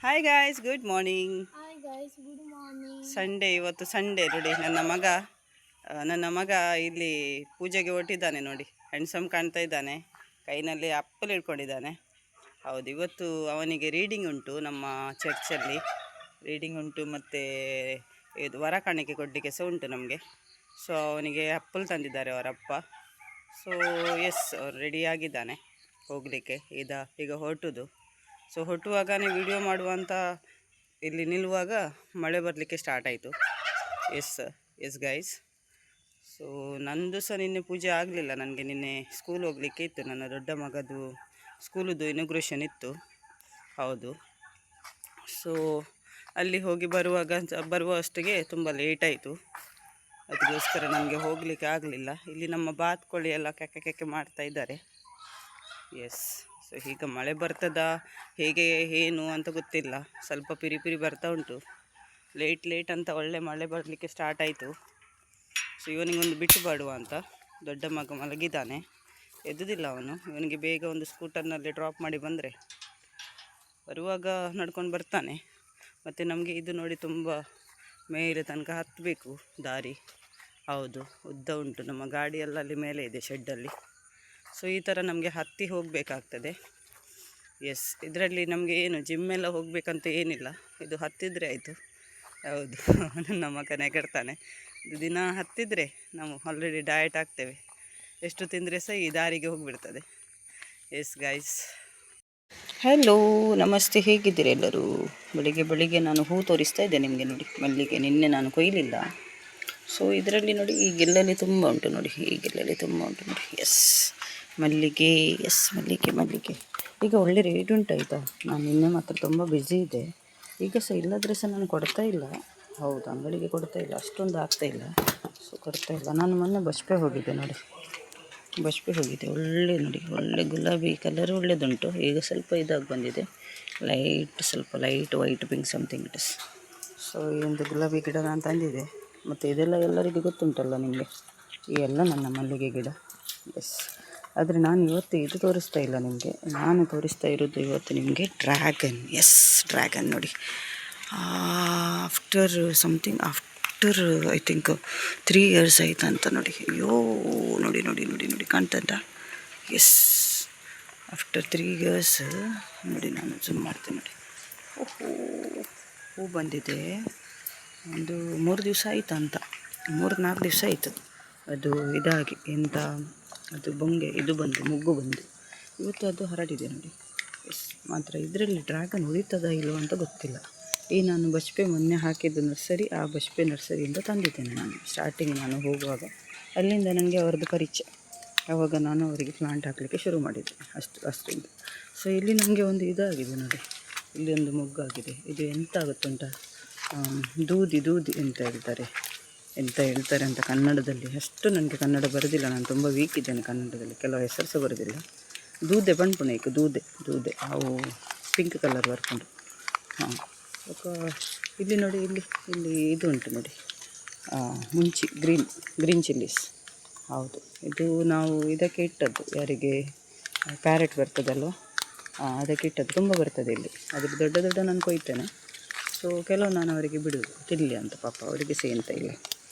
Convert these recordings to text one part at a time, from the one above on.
Hi guys, good morning. Hi guys, good morning. Sunday, ಇವತ್ತು Sunday ನೋಡಿ. ನನ್ನ ಮಗ ಇಲ್ಲಿ ಪೂಜೆಗೆ ಹೊರಟಿದ್ದಾನೆ ನೋಡಿ. ಹ್ಯಾಂಡ್ಸಮ್ ಕಾಣ್ತಾ ಇದ್ದಾನೆ, ಕೈನಲ್ಲಿ ಅಪ್ಪಲ್ ಹಿಡ್ಕೊಂಡಿದ್ದಾನೆ. ಹೌದು, ಇವತ್ತು ಅವನಿಗೆ ರೀಡಿಂಗ್ ಉಂಟು, ನಮ್ಮ ಚರ್ಚಲ್ಲಿ ರೀಡಿಂಗ್ ಉಂಟು. ಮತ್ತು ಇದು ವರ ಕಾಣಿಕೆ ಕೊಡಲಿಕ್ಕೆ ಸಹ ಉಂಟು ನಮಗೆ. ಸೊ ಅವನಿಗೆ ಅಪ್ಪಲ್ ತಂದಿದ್ದಾರೆ ಅವರಪ್ಪ. ಸೊ ಎಸ್, ಅವ್ರು ರೆಡಿಯಾಗಿದ್ದಾನೆ ಹೋಗಲಿಕ್ಕೆ. ಈಗ ಹೊರಟುದು. ಸೊ ಹೊರಟುವಾಗನೇ ವಿಡಿಯೋ ಮಾಡುವಂಥ ಇಲ್ಲಿ ನಿಲ್ಲುವಾಗ ಮಳೆ ಬರಲಿಕ್ಕೆ ಸ್ಟಾರ್ಟ್ ಆಯಿತು. Yes guys. ಸೊ ನಂದು ಸಹ ನಿನ್ನೆ ಪೂಜೆ ಆಗಲಿಲ್ಲ. ನನಗೆ ನಿನ್ನೆ ಸ್ಕೂಲ್ ಹೋಗಲಿಕ್ಕೆ ಇತ್ತು. ನನ್ನ ದೊಡ್ಡ ಮಗದು ಸ್ಕೂಲದ್ದು ಇನಾಗ್ರೇಷನ್ ಇತ್ತು. ಹೌದು. ಸೊ ಅಲ್ಲಿ ಹೋಗಿ ಬರುವಷ್ಟಿಗೆ ತುಂಬ ಲೇಟ್ ಆಯಿತು. ಅದಕ್ಕೋಸ್ಕರ ನನಗೆ ಹೋಗಲಿಕ್ಕೆ ಆಗಲಿಲ್ಲ. ಇಲ್ಲಿ ನಮ್ಮ ಬಾತುಕೋಳಿ ಎಲ್ಲ ಕೆಕ್ಕೆ ಮಾಡ್ತಾ ಇದ್ದಾರೆ. ಎಸ್. ಸೊ ಈಗ ಮಳೆ ಬರ್ತದಾ ಹೇಗೆ ಏನು ಅಂತ ಗೊತ್ತಿಲ್ಲ. ಸ್ವಲ್ಪ ಪಿರಿ ಬರ್ತಾ ಉಂಟು. ಲೇಟ್ ಅಂತ ಒಳ್ಳೆ ಮಳೆ ಬರಲಿಕ್ಕೆ ಸ್ಟಾರ್ಟ್ ಆಯಿತು. ಸೊ ಇವನಿಗೊಂದು ಬಿಟ್ಟು ಬಾಡುವ ಅಂತ. ದೊಡ್ಡ ಮಗ ಮಲಗಿದ್ದಾನೆ, ಎದ್ದುದಿಲ್ಲ ಅವನು. ಇವನಿಗೆ ಬೇಗ ಒಂದು ಸ್ಕೂಟರ್ನಲ್ಲಿ ಡ್ರಾಪ್ ಮಾಡಿ ಬಂದರೆ ಬರುವಾಗ ನಡ್ಕೊಂಡು ಬರ್ತಾನೆ. ಮತ್ತು ನಮಗೆ ಇದು ನೋಡಿ, ತುಂಬ ಮೇಲೆ ತನಕ ಹತ್ತಬೇಕು ದಾರಿ. ಹೌದು, ಉದ್ದ ಉಂಟು. ನಮ್ಮ ಗಾಡಿಯೆಲ್ಲ ಅಲ್ಲಿ ಮೇಲೆ ಇದೆ ಶೆಡ್ಡಲ್ಲಿ. ಸೊ ಈ ಥರ ನಮಗೆ ಹತ್ತಿ ಹೋಗಬೇಕಾಗ್ತದೆ. ಎಸ್, ಇದರಲ್ಲಿ ನಮಗೆ ಏನು ಜಿಮ್ಮೆಲ್ಲ ಹೋಗಬೇಕಂತ ಏನಿಲ್ಲ, ಇದು ಹತ್ತಿದರೆ ಆಯಿತು. ಹೌದು, ನನ್ನ ಮಗ ನೆಗಡ್ತಾನೆ. ಇದು ದಿನ ಹತ್ತಿದರೆ ನಾವು ಆಲ್ರೆಡಿ ಡಯಟ್ ಆಗ್ತೇವೆ. ಎಷ್ಟು ತಿಂದರೆ ಸಹ ಈ ದಾರಿಗೆ ಹೋಗಿಬಿಡ್ತದೆ. ಎಸ್ ಗೈಸ್, ಹಲೋ, ನಮಸ್ತೆ. ಹೇಗಿದ್ದೀರಿ ಎಲ್ಲರೂ? ಬೆಳಿಗ್ಗೆ ನಾನು ಹೂ ತೋರಿಸ್ತಾ ಇದ್ದೆ ನಿಮಗೆ ನೋಡಿ, ಮಲ್ಲಿಗೆ. ನಿನ್ನೆ ನಾನು ಕೊಯ್ಲಿಲ್ಲ. ಸೊ ಇದರಲ್ಲಿ ನೋಡಿ, ಈ ಗೆಲ್ಲಲ್ಲಿ ತುಂಬ ಉಂಟು ನೋಡಿ, ಈ ಗೆಲ್ಲಲ್ಲಿ ತುಂಬ ಉಂಟು ನೋಡಿ. ಎಸ್, ಮಲ್ಲಿಗೆ. ಎಸ್, ಮಲ್ಲಿಗೆ. ಈಗ ಒಳ್ಳೆ ರೇಟ್ ಉಂಟಾಯಿತಾ. ನಾನು ನಿನ್ನೆ ಮಾತ್ರ ತುಂಬ ಬ್ಯುಸಿ ಇದ್ದೆ. ಈಗ ಸಹ ಇಲ್ಲದ್ರೆ ಸಹ ನಾನು ಕೊಡ್ತಾ ಇಲ್ಲ. ಹೌದು, ಅಂಗಡಿಗೆ ಕೊಡ್ತಾ ಇಲ್ಲ, ಅಷ್ಟೊಂದು ಆಗ್ತಾಯಿಲ್ಲ. ಸೊ ಕೊಡ್ತಾ ಇಲ್ಲ. ನಾನು ಮೊನ್ನೆ ಬಸ್ಪೆ ಹೋಗಿದ್ದೆ ನೋಡಿ, ಒಳ್ಳೆ ನೋಡಿ, ಒಳ್ಳೆ ಗುಲಾಬಿ ಕಲರ್ ಒಳ್ಳೆದುಂಟು. ಈಗ ಸ್ವಲ್ಪ ಇದಾಗಿ ಬಂದಿದೆ, ಸ್ವಲ್ಪ light white pink something it is. So ಈ ಒಂದು ಗುಲಾಬಿ ಗಿಡ ನಾನು ತಂದಿದ್ದೆ. ಮತ್ತು ಇದೆಲ್ಲ ಎಲ್ಲರಿಗೂ ಗೊತ್ತುಂಟಲ್ಲ ನಿಮಗೆ, ಈ ಎಲ್ಲ ನನ್ನ ಮಲ್ಲಿಗೆ ಗಿಡ. ಎಸ್, ಆದರೆ ನಾನು ಇವತ್ತು ಇದು ತೋರಿಸ್ತಾ ಇಲ್ಲ ನಿಮಗೆ. ನಾನು ತೋರಿಸ್ತಾ ಇರೋದು ಇವತ್ತು ನಿಮಗೆ ಡ್ರ್ಯಾಗನ್. ಎಸ್, ಡ್ರ್ಯಾಗನ್ ನೋಡಿ. ಆಫ್ಟರ್ ಐ ಥಿಂಕ್ 3 years ಆಯಿತು ಅಂತ ನೋಡಿ. ಅಯ್ಯೋ, ನೋಡಿ ಕಾಣ್ತಂತ. ಎಸ್, ಆಫ್ಟರ್ 3 years ನೋಡಿ. ನಾನು ಜೂಮ್ ಮಾಡ್ತೇನೆ ನೋಡಿ. ಓಹೋ, ಹೂ ಬಂದಿದೆ. ಒಂದು 3 ದಿವಸ ಆಯಿತು ಅಂತ, 3-4 ದಿವಸ ಆಯಿತು. ಅದು ಇದಾಗಿ ಎಂತ, ಅದು ಬೊಂಗೆ ಇದು ಬಂದು ಮೊಗ್ಗು ಬಂದು ಇವತ್ತು ಅದು ಹರಡಿದೆ ನೋಡಿ. ಎಸ್, ಮಾತ್ರ ಇದರಲ್ಲಿ ಡ್ರ್ಯಾಗನ್ ಉಳಿತದ ಇಲ್ಲೋ ಅಂತ ಗೊತ್ತಿಲ್ಲ. ಈ ನಾನು ಬಸ್ಪೆ ಮೊನ್ನೆ ಹಾಕಿದ್ದು ನರ್ಸರಿ, ಆ ಬಸ್ಪೆ ನರ್ಸರಿಯಿಂದ ತಂದಿದ್ದೇನೆ ನಾನು. ಸ್ಟಾರ್ಟಿಂಗ್ ನಾನು ಹೋಗುವಾಗ ಅಲ್ಲಿಂದ ನನಗೆ ಅವರದ್ದು ಪರಿಚಯ. ಆವಾಗ ನಾನು ಅವರಿಗೆ ಪ್ಲಾಂಟ್ ಹಾಕಲಿಕ್ಕೆ ಶುರು ಮಾಡಿದ್ದೆ ಅಷ್ಟರಿಂದ. ಸೊ ಇಲ್ಲಿ ನನಗೆ ಒಂದು ಇದಾಗಿದೆ ನೋಡಿ, ಇಲ್ಲಿ ಒಂದು ಮೊಗ್ಗಾಗಿದೆ. ಇದು ಎಂತ ಆಗುತ್ತುಂಟ, ದೂದಿ ಎಂತ ಹೇಳ್ತಾರೆ ಅಂತ ಕನ್ನಡದಲ್ಲಿ. ಅಷ್ಟು ನನಗೆ ಕನ್ನಡ ಬರೋದಿಲ್ಲ, ನಾನು ತುಂಬ ವೀಕ್ ಇದ್ದೇನೆ ಕನ್ನಡದಲ್ಲಿ, ಕೆಲವು ಹೆಸರು ಸಹ ಬರೋದಿಲ್ಲ. ದೂದೆ ಪಂಪುನೇಕು ದೂದೆ ಅವು ಪಿಂಕ್ ಕಲರ್ ಬರ್ಕೊಂಡು. ಇಲ್ಲಿ ನೋಡಿ, ಇಲ್ಲಿ ಇದು ಉಂಟು ನೋಡಿ, ಮುಂಚಿ ಗ್ರೀನ್ ಚಿಲ್ಲೀಸ್. ಹೌದು, ಇದು ನಾವು ಇದಕ್ಕೆ ಇಟ್ಟದ್ದು, ಯಾರಿಗೆ ಪ್ಯಾರೆಟ್ ಬರ್ತದಲ್ವ, ಅದಕ್ಕೆ ಇಟ್ಟದ್ದು. ತುಂಬ ಬರ್ತದೆ ಇಲ್ಲಿ. ಅದ್ರ ದೊಡ್ಡ ನಾನು ಕೊಯ್ತೇನೆ. ಸೊ ಕೆಲವು ನಾನು ಅವರಿಗೆ ಬಿಡುವುದು ತಿನ್ನಲಿ ಅಂತ, ಪಾಪ ಅವರಿಗೆ ಸೇಂತ ಇಲ್ಲ.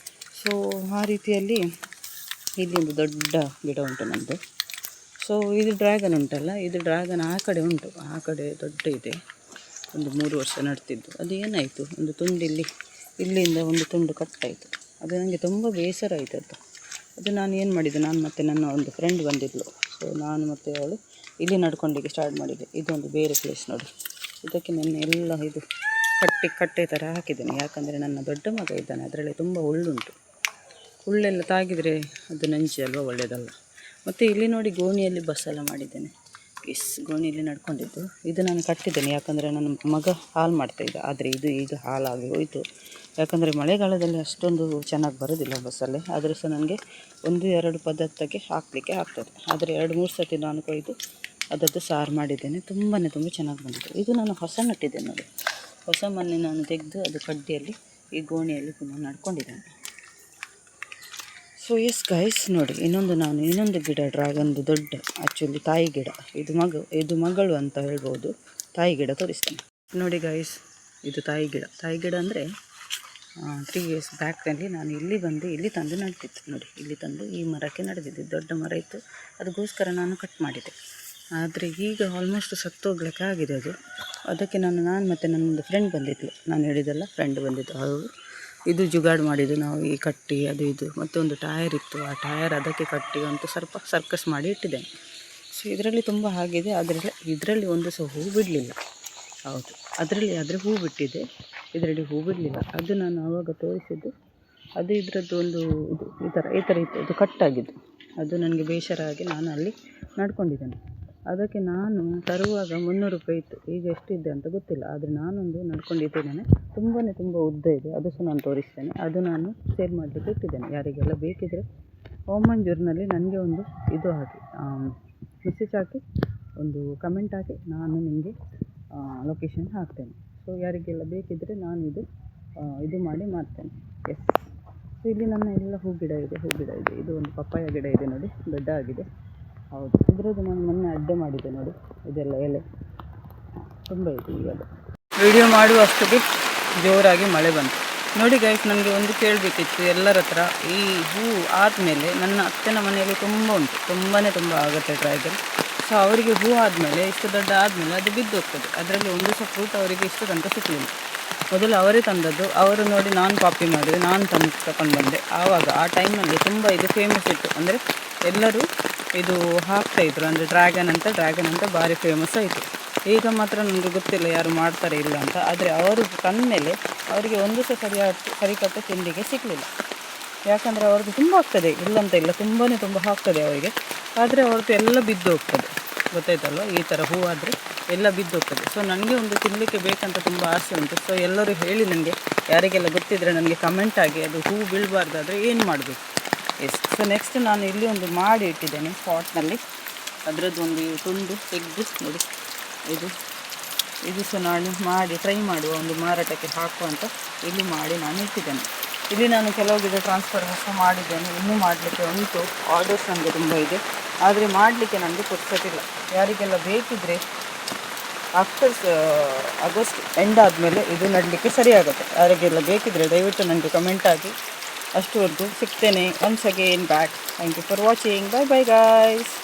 ಸೊ ಆ ರೀತಿಯಲ್ಲಿ ಇಲ್ಲಿ ಒಂದು ದೊಡ್ಡ ಗಿಡ ಉಂಟು ನಮ್ಮದು. ಸೊ ಇದು ಡ್ರ್ಯಾಗನ್ ಉಂಟಲ್ಲ, ಇದು ಡ್ರ್ಯಾಗನ್ ಆ ಕಡೆ ಉಂಟು, ಆ ಕಡೆ ದೊಡ್ಡ ಇದೆ. ಒಂದು 3 ವರ್ಷ ನಡ್ತಿದ್ದು. ಅದು ಏನಾಯಿತು, ಒಂದು ತುಂಡು ಇಲ್ಲಿಂದ ಒಂದು ತುಂಡು ಕಟ್ಟಾಯಿತು. ಅದು ನನಗೆ ತುಂಬ ಬೇಸರ ಆಯಿತು. ಅದು ನಾನು ಏನು ಮಾಡಿದೆ, ನಾನು ಮತ್ತು ನನ್ನ ಒಂದು ಫ್ರೆಂಡ್ ಬಂದಿದ್ಲು. ಸೊ ನಾನು ಮತ್ತು ಅವಳು ಇಲ್ಲಿ ನಡ್ಕೊಂಡಿಗೆ ಸ್ಟಾರ್ಟ್ ಮಾಡಿದೆ. ಇದೊಂದು ಬೇರೆ ಪ್ಲೇಸ್ ನೋಡಿ. ಇದಕ್ಕೆ ನಾನು ಎಲ್ಲ ಇದು ಕಟ್ಟೆ ಥರ ಹಾಕಿದ್ದೇನೆ. ಯಾಕಂದರೆ ನನ್ನ ದೊಡ್ಡ ಮಗ ಇದ್ದಾನೆ, ಅದರಲ್ಲಿ ತುಂಬ ಹುಳ್ಳೆಲ್ಲ ತಾಗಿದರೆ ಅದು ನಂಜಿ ಅಲ್ವ, ಒಳ್ಳೆಯದಲ್ಲ. ಮತ್ತು ಇಲ್ಲಿ ನೋಡಿ, ಗೋಣಿಯಲ್ಲಿ ಬಸ್ಸೆಲ್ಲ ಮಾಡಿದ್ದೇನೆ. ಗೋಣಿಯಲ್ಲಿ ನಡ್ಕೊಂಡಿದ್ದು. ಇದು ನಾನು ಕಟ್ಟಿದ್ದೇನೆ, ಯಾಕಂದರೆ ನನ್ನ ಮಗ ಹಾಲು ಮಾಡ್ತಾಯಿದ್ದ. ಆದರೆ ಇದು ಈಗ ಹಾಲಾಗಿ ಹೋಯಿತು. ಯಾಕಂದರೆ ಮಳೆಗಾಲದಲ್ಲಿ ಅಷ್ಟೊಂದು ಚೆನ್ನಾಗಿ ಬರೋದಿಲ್ಲ ಬಸ್ಸಲ್ಲಿ. ಆದರೂ ಸಹ ನನಗೆ 1-2 ಪದಾರ್ಥಕ್ಕೆ ಹಾಕಲಿಕ್ಕೆ ಆಗ್ತದೆ. ಆದರೆ 2-3 ಸತಿ ನಾನು ಕೊಯ್ದು ಅದದ್ದು ಸಾರು ಮಾಡಿದ್ದೇನೆ. ತುಂಬ ಚೆನ್ನಾಗಿ ಬಂದಿದೆ. ಇದು ನಾನು ಹೊಸ ನಟ್ಟಿದ್ದೇನೆ ನೋಡಿ, ಹೊಸ ಮನೆ ನಾನು ತೆಗೆದು ಅದು ಕಡ್ಡಿಯಲ್ಲಿ ಈ ಗೋಣಿಯಲ್ಲಿ ಪುನಃ ನಡ್ಕೊಂಡಿದ್ದೇನೆ. ಸೊ ಎಸ್ ಗೈಸ್ ನೋಡಿ, ಇನ್ನೊಂದು ಗಿಡ, ಡ್ರ್ಯಾಗನ್ದು ದೊಡ್ಡ, ಆ್ಯಕ್ಚುಲಿ ತಾಯಿ ಗಿಡ. ಇದು ಮಗಳು ಅಂತ ಹೇಳ್ಬೋದು. ತಾಯಿ ಗಿಡ ತೋರಿಸ್ತೇನೆ. ನೋಡಿ ಗೈಸ್, ಇದು ತಾಯಿ ಗಿಡ ಅಂದರೆ 3 years ಬ್ಯಾಕ್ನಲ್ಲಿ ನಾನು ಇಲ್ಲಿ ತಂದು ನಡ್ತಿತ್ತು ನೋಡಿ. ಇಲ್ಲಿ ತಂದು ಈ ಮರಕ್ಕೆ ನಡೆದಿದ್ದು ದೊಡ್ಡ ಮರ ಇತ್ತು, ಅದಕ್ಕೋಸ್ಕರ ನಾನು ಕಟ್ ಮಾಡಿದೆ. ಆದರೆ ಈಗ ಆಲ್ಮೋಸ್ಟ್ ಸತ್ತೋಗ್ಲಿಕ್ಕೆ ಆಗಿದೆ ಅದು. ಅದಕ್ಕೆ ನಾನು ಮತ್ತು ನನ್ನೊಂದು ಫ್ರೆಂಡ್ ಬಂದಿದ್ಲು, ನಾನು ಹೇಳಿದಲ್ಲ ಫ್ರೆಂಡ್ ಬಂದಿದ್ದು, ಅವರು ಇದು ಜುಗಾಡು ಮಾಡಿದ್ದು ನಾವು ಈ ಕಟ್ಟಿ ಅದು ಇದು. ಮತ್ತು ಒಂದು ಟಯರ್ ಇತ್ತು, ಆ ಟಯರ್ ಅದಕ್ಕೆ ಕಟ್ಟಿ ಅಂತ ಸ್ವಲ್ಪ ಸರ್ಕಸ್ ಮಾಡಿ ಇಟ್ಟಿದ್ದೇನೆ. ಸೊ ಇದರಲ್ಲಿ ತುಂಬ ಆಗಿದೆ, ಇದರಲ್ಲಿ ಒಂದು ಸಹ ಹೂ ಬಿಡಲಿಲ್ಲ. ಹೌದು, ಆದರೆ ಹೂ ಬಿಟ್ಟಿದೆ, ಇದರಲ್ಲಿ ಹೂ ಬಿಡಲಿಲ್ಲ. ಅದು ನಾನು ಆವಾಗ ತೋರಿಸಿದ್ದು, ಅದು ಇದರದ್ದು ಒಂದು ಇದು ಈ ಥರ ಇತ್ತು, ಇದು ಕಟ್ಟಾಗಿದ್ದು. ಅದು ನನಗೆ ಬೇಸರ ಆಗಿ ನಾನು ಅಲ್ಲಿ ನಡ್ಕೊಂಡಿದ್ದೇನೆ. ಅದಕ್ಕೆ ನಾನು ತರುವಾಗ 300 ರೂಪಾಯಿ ಇತ್ತು, ಈಗ ಎಷ್ಟಿದೆ ಅಂತ ಗೊತ್ತಿಲ್ಲ. ಆದರೆ ನಾನೊಂದು ನಡ್ಕೊಂಡಿದ್ದೇನೆ, ತುಂಬ ಉದ್ದ ಇದೆ, ಅದು ಸಹ ನಾನು ತೋರಿಸ್ತೇನೆ. ಅದು ನಾನು ಸೇಲ್ ಮಾಡಲಿಕ್ಕೆ ಇಟ್ಟಿದ್ದೇನೆ. ಯಾರಿಗೆಲ್ಲ ಬೇಕಿದ್ದರೆ ಓಮಂಜೂರಿನಲ್ಲಿ ನನಗೆ ಒಂದು ಇದು ಹಾಕಿ ಮೆಸೇಜ್ ಹಾಕಿ, ಒಂದು ಕಮೆಂಟ್ ಹಾಕಿ, ನಾನು ನಿಮಗೆ ಲೊಕೇಶನ್ ಹಾಕ್ತೇನೆ. ಸೊ ಯಾರಿಗೆಲ್ಲ ಬೇಕಿದ್ದರೆ ನಾನು ಇದು ಮಾಡಿ ಮಾಡ್ತೇನೆ. ಎಸ್. ಸೊ ಇಲ್ಲಿ ನನ್ನ ಎಲ್ಲ ಹೂ ಗಿಡ ಇದೆ. ಇದು ಒಂದು ಪಪ್ಪಾಯ ಗಿಡ ಇದೆ ನೋಡಿ, ದೊಡ್ಡ ಆಗಿದೆ. ಹೌದು, ಇದರದ್ದು ನಾನು ಮೊನ್ನೆ ಅಡ್ಡೆ ಮಾಡಿದ್ದೆ ನೋಡಿ, ಇದೆಲ್ಲ ಎಲೆ ತುಂಬ ಇದೆ. ಈಗ ವಿಡಿಯೋ ಮಾಡುವಷ್ಟಿಗೆ ಜೋರಾಗಿ ಮಳೆ ಬಂತು ನೋಡಿ ಗೈಸ್. ನನಗೆ ಒಂದು ಕೇಳಬೇಕಿತ್ತು ಎಲ್ಲರ ಹತ್ರ, ಈ ಹೂ ಆದಮೇಲೆ ನನ್ನ ಅತ್ತೆನ ಮನೆಯಲ್ಲಿ ತುಂಬ ಉಂಟು, ತುಂಬ ಆಗುತ್ತೆ ಡ್ರ್ಯಾಗನ್. ಸೊ ಅವರಿಗೆ ಹೂ ಆದಮೇಲೆ ಇಷ್ಟು ದೊಡ್ಡ ಆದಮೇಲೆ ಅದು ಬಿದ್ದು ಹೋಗ್ತದೆ. ಅದರಲ್ಲಿ ಒಂದು ಸಹ ಫ್ರೂಟ್ ಅವರಿಗೆ ಇಷ್ಟು ತನಕ ಸಿಕ್ಕಲಿಲ್ಲ. ಮೊದಲು ಅವರೇ ತಂದದ್ದು, ಅವರು ನೋಡಿ ನಾನು ಕಾಪಿ ಮಾಡಿದೆ, ನಾನು ತಗೊಂಡು ಬಂದೆ. ಆವಾಗ ಆ ಟೈಮಲ್ಲಿ ತುಂಬ ಇದು ಫೇಮಸ್ ಇತ್ತು, ಅಂದರೆ ಎಲ್ಲರೂ ಇದು ಹಾಕ್ತಾಯಿದ್ರು, ಅಂದರೆ ಡ್ರ್ಯಾಗನ್ ಅಂತ ಭಾರಿ ಫೇಮಸ್ ಆಯಿತು. ಈಗ ಮಾತ್ರ ನನಗೆ ಗೊತ್ತಿಲ್ಲ ಯಾರು ಮಾಡ್ತಾರೆ ಇಲ್ಲ ಅಂತ. ಆದರೆ ಅವರು ತಂದಮೇಲೆ ಅವರಿಗೆ ಒಂದು ಸಹ ಸರಿಕಟ್ಟ ತಿಂಡಿಗೆ ಸಿಗಲಿಲ್ಲ. ಯಾಕಂದರೆ ಅವ್ರದ್ದು ತುಂಬ ಆಗ್ತದೆ, ಇಲ್ಲಂತ ಇಲ್ಲ, ತುಂಬ ಆಗ್ತದೆ ಅವರಿಗೆ. ಆದರೆ ಅವ್ರದ್ದು ಎಲ್ಲ ಬಿದ್ದು ಹೋಗ್ತದೆ, ಗೊತ್ತಾಯ್ತಲ್ವ. ಈ ಥರ ಹೂ ಆದರೆ ಎಲ್ಲ ಬಿದ್ದು ಹೋಗ್ತದೆ. ಸೊ ನನಗೆ ಒಂದು ತಿನ್ನಲಿಕ್ಕೆ ಬೇಕಂತ ತುಂಬ ಆಸೆ ಉಂಟು. ಸೊ ಎಲ್ಲರೂ ಹೇಳಿ ನನಗೆ, ಯಾರಿಗೆಲ್ಲ ಗೊತ್ತಿದ್ದರೆ ನನಗೆ ಕಮೆಂಟ್ ಆಗಿ, ಅದು ಹೂ ಬೀಳಬಾರ್ದಾದ್ರೆ ಏನು ಮಾಡಬೇಕು. ಎಸ್. ಸೊ ನೆಕ್ಸ್ಟ್ ನಾನು ಇಲ್ಲಿ ಒಂದು ಮಾಡಿ ಇಟ್ಟಿದ್ದೇನೆ ಪಾಟ್ನಲ್ಲಿ, ಅದರದ್ದು ಒಂದು ತುಂಡು ತೆಗೆದು ನೋಡಿ, ಇದು ಸಹ ನಾನು ಮಾಡಿ ಟ್ರೈ ಮಾಡುವ, ಒಂದು ಮಾರಾಟಕ್ಕೆ ಹಾಕುವಂತ ಇಲ್ಲಿ ಮಾಡಿ ನಾನು ಇಟ್ಟಿದ್ದೇನೆ. ಇಲ್ಲಿ ನಾನು ಕೆಲವು ಗಿಡ ಟ್ರಾನ್ಸ್ಫರ್ ಸಹ ಮಾಡಿದ್ದೇನೆ, ಇನ್ನೂ ಮಾಡಲಿಕ್ಕೆ ಉಂಟು. ಆರ್ಡರ್ಸ್ ನನಗೆ ತುಂಬ ಇದೆ, ಆದರೆ ಮಾಡಲಿಕ್ಕೆ ನನಗೆ ಪುರ್ಸೊತ್ತಿಲ್ಲ. ಯಾರಿಗೆಲ್ಲ ಬೇಕಿದ್ದರೆ ಆಫ್ಟರ್ ಆಗಸ್ಟ್ ಎಂಡ್ ಆದಮೇಲೆ ಇದು ನಡಲಿಕ್ಕೆ ಸರಿಯಾಗುತ್ತೆ. ಯಾರಿಗೆಲ್ಲ ಬೇಕಿದ್ದರೆ ದಯವಿಟ್ಟು ನನಗೆ ಕಮೆಂಟ್ ಆಗಿ. ಅಷ್ಟುವರೆಗೂ ಸಿಗ್ತೇನೆ. Once again back. Thank you for watching. Bye guys.